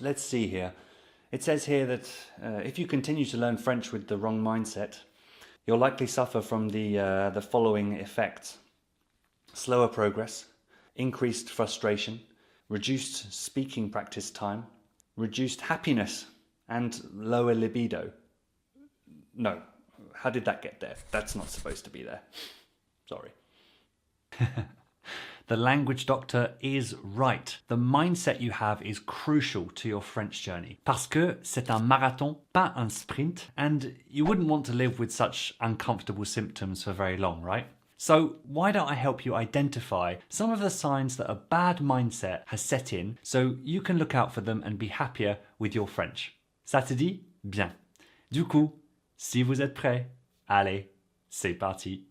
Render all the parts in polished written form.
Let's see here. It says here that if you continue to learn French with the wrong mindset, you'll likely suffer from the following effects: slower progress, increased frustration, reduced speaking practice time, reduced happiness, and lower libido. No, how did that get there? That's not supposed to be there. Sorry. The language doctor is right. The mindset you have is crucial to your French journey. Parce que c'est un marathon, pas un sprint, and you wouldn't want to live with such uncomfortable symptoms for very long, right? So why don't I help you identify some of the signs that a bad mindset has set in so you can look out for them and be happier with your French. Ça te dit? Bien. Du coup, si vous êtes prêts, allez, c'est parti.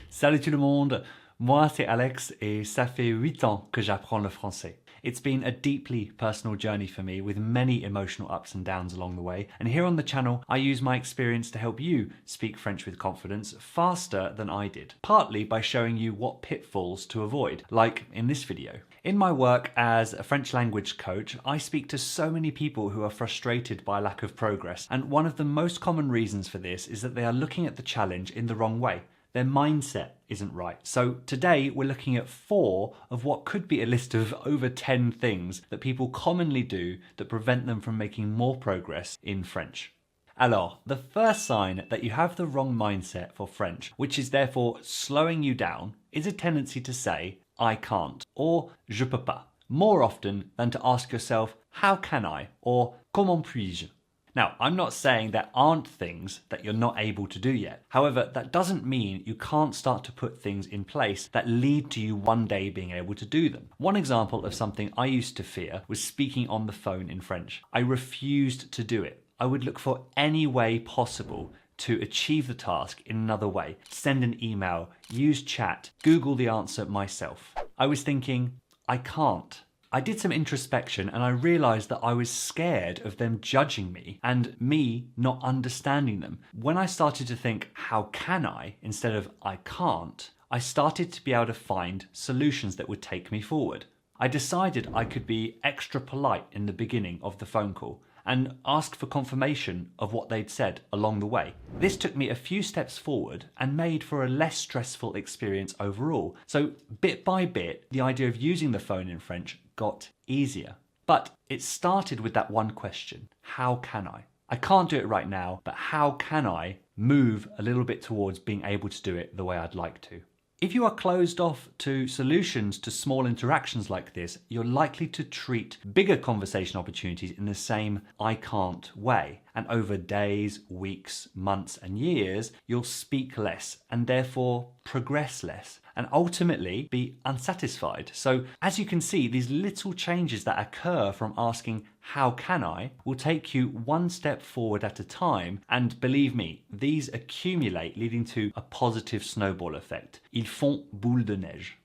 Salut tout le monde! Moi, c'est Alex et ça fait 8 ans que j'apprends le français. It's been a deeply personal journey for me with many emotional ups and downs along the way. And here on the channel, I use my experience to help you speak French with confidence faster than I did. Partly by showing you what pitfalls to avoid, like in this video. In my work as a French language coach, I speak to so many people who are frustrated by lack of progress. And one of the most common reasons for this is that they are looking at the challenge in the wrong way. Their mindset isn't right. So today we're looking at 4 of what could be a list of over 10 things that people commonly do that prevent them from making more progress in French. Alors, the first sign that you have the wrong mindset for French, which is therefore slowing you down, is a tendency to say, I can't, or je peux pas, more often than to ask yourself, how can I, or comment puis-je? Now, I'm not saying there aren't things that you're not able to do yet. However, that doesn't mean you can't start to put things in place that lead to you one day being able to do them. One example of something I used to fear was speaking on the phone in French. I refused to do it. I would look for any way possible to achieve the task in another way. Send an email, use chat, Google the answer myself. I was thinking, I can't. I did some introspection and I realized that I was scared of them judging me and me not understanding them. When I started to think, how can I, instead of I can't, I started to be able to find solutions that would take me forward. I decided I could be extra polite in the beginning of the phone call and ask for confirmation of what they'd said along the way. This took me a few steps forward and made for a less stressful experience overall. So bit by bit, the idea of using the phone in French got easier. But it started with that one question, how can I? I can't do it right now, but how can I move a little bit towards being able to do it the way I'd like to? If you are closed off to solutions to small interactions like this, you're likely to treat bigger conversation opportunities in the same I can't way. And over days, weeks, months, and years, you'll speak less and therefore progress less and ultimately be unsatisfied. So as you can see, these little changes that occur from asking, how can I, will take you one step forward at a time. And believe me, these accumulate, leading to a positive snowball effect. Ils font boule de neige.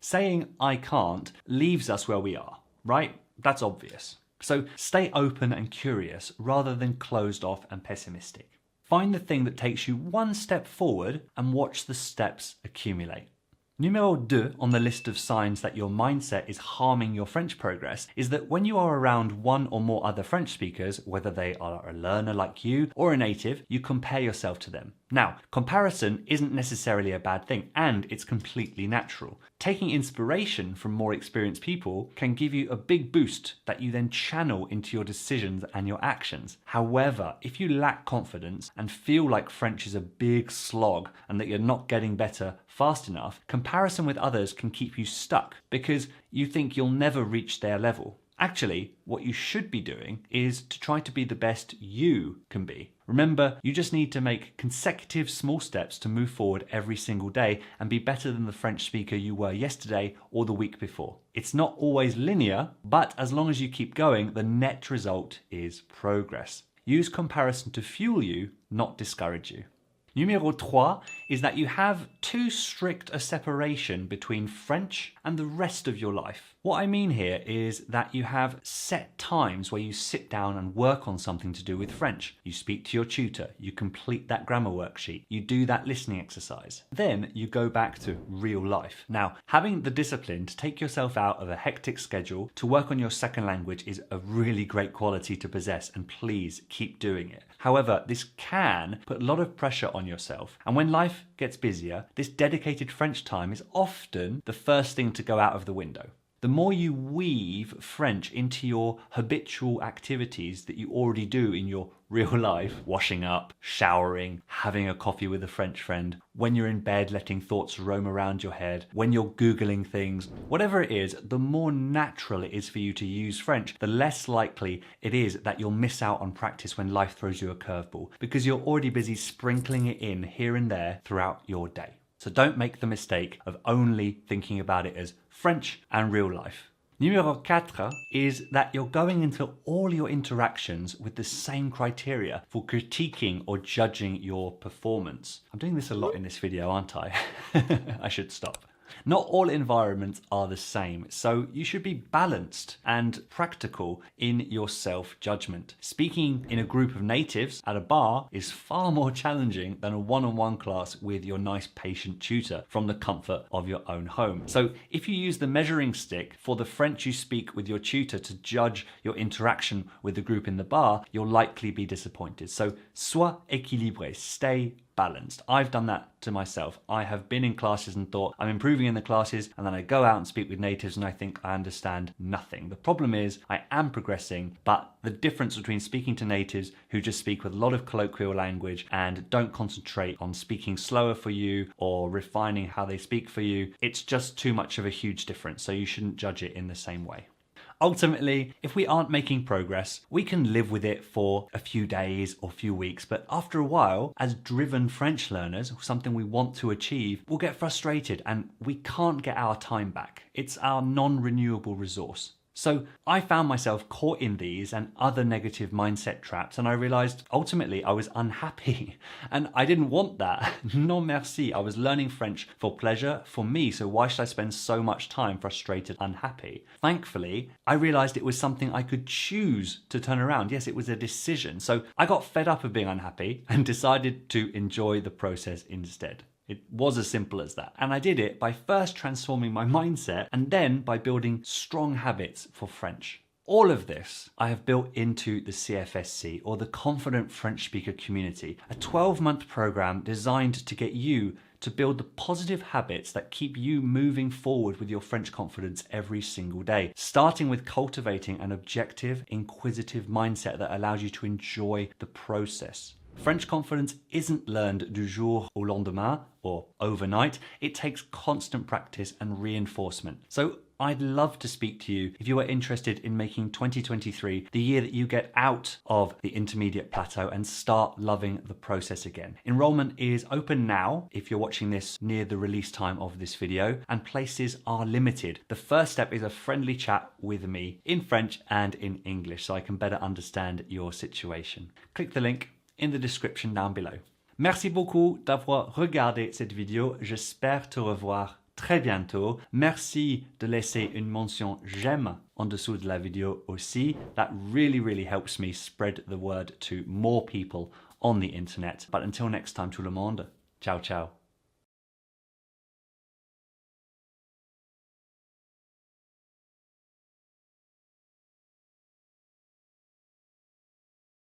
Saying I can't leaves us where we are, right? That's obvious. So stay open and curious rather than closed off and pessimistic. Find the thing that takes you one step forward and watch the steps accumulate. Numéro 2 on the list of signs that your mindset is harming your French progress is that when you are around one or more other French speakers, whether they are a learner like you or a native, you compare yourself to them. Now, comparison isn't necessarily a bad thing, and it's completely natural. Taking inspiration from more experienced people can give you a big boost that you then channel into your decisions and your actions. However, if you lack confidence and feel like French is a big slog and that you're not getting better fast enough, comparison with others can keep you stuck because you think you'll never reach their level. Actually, what you should be doing is to try to be the best you can be. Remember, you just need to make consecutive small steps to move forward every single day and be better than the French speaker you were yesterday or the week before. It's not always linear, but as long as you keep going, the net result is progress. Use comparison to fuel you, not discourage you. Numéro 3 is that you have too strict a separation between French and the rest of your life. What I mean here is that you have set times where you sit down and work on something to do with French. You speak to your tutor, you complete that grammar worksheet, you do that listening exercise. Then you go back to real life. Now, having the discipline to take yourself out of a hectic schedule to work on your second language is a really great quality to possess, and please keep doing it. However, this can put a lot of pressure on yourself, and when life gets busier, this dedicated French time is often the first thing to go out of the window. The more you weave French into your habitual activities that you already do in your real life, washing up, showering, having a coffee with a French friend, when you're in bed letting thoughts roam around your head, when you're Googling things, whatever it is, the more natural it is for you to use French, the less likely it is that you'll miss out on practice when life throws you a curveball, because you're already busy sprinkling it in here and there throughout your day. So don't make the mistake of only thinking about it as French and real life. Numéro 4 is that you're going into all your interactions with the same criteria for critiquing or judging your performance. I'm doing this a lot in this video, aren't I? I should stop. Not all environments are the same, so you should be balanced and practical in your self-judgment. Speaking in a group of natives at a bar is far more challenging than a one-on-one class with your nice patient tutor from the comfort of your own home. So if you use the measuring stick for the French you speak with your tutor to judge your interaction with the group in the bar, you'll likely be disappointed. So sois équilibré, stay balanced. I've done that to myself. I have been in classes and thought I'm improving in the classes, and then I go out and speak with natives and I think I understand nothing. The problem is I am progressing, but the difference between speaking to natives who just speak with a lot of colloquial language and don't concentrate on speaking slower for you or refining how they speak for you, it's just too much of a huge difference. So you shouldn't judge it in the same way. Ultimately, if we aren't making progress, we can live with it for a few days or few weeks, but after a while, as driven French learners, something we want to achieve, we'll get frustrated and we can't get our time back. It's our non-renewable resource. So I found myself caught in these and other negative mindset traps, and I realized ultimately I was unhappy and I didn't want that. Non merci. I was learning French for pleasure, for me, so why should I spend so much time frustrated, unhappy? Thankfully, I realized it was something I could choose to turn around. Yes, it was a decision. So I got fed up of being unhappy and decided to enjoy the process instead. It was as simple as that. And I did it by first transforming my mindset and then by building strong habits for French. All of this I have built into the CFSC, or the Confident French Speaker Community, a 12-month program designed to get you to build the positive habits that keep you moving forward with your French confidence every single day, starting with cultivating an objective, inquisitive mindset that allows you to enjoy the process. French confidence isn't learned du jour au lendemain or overnight. It takes constant practice and reinforcement. So I'd love to speak to you if you are interested in making 2023 the year that you get out of the intermediate plateau and start loving the process again. Enrollment is open now if you're watching this near the release time of this video, and places are limited. The first step is a friendly chat with me in French and in English so I can better understand your situation. Click the link in the description down below. Merci beaucoup d'avoir regardé cette vidéo. J'espère te revoir très bientôt. Merci de laisser une mention j'aime en dessous de la vidéo aussi. That really helps me spread the word to more people on the internet. But until next time, tout le monde, ciao ciao.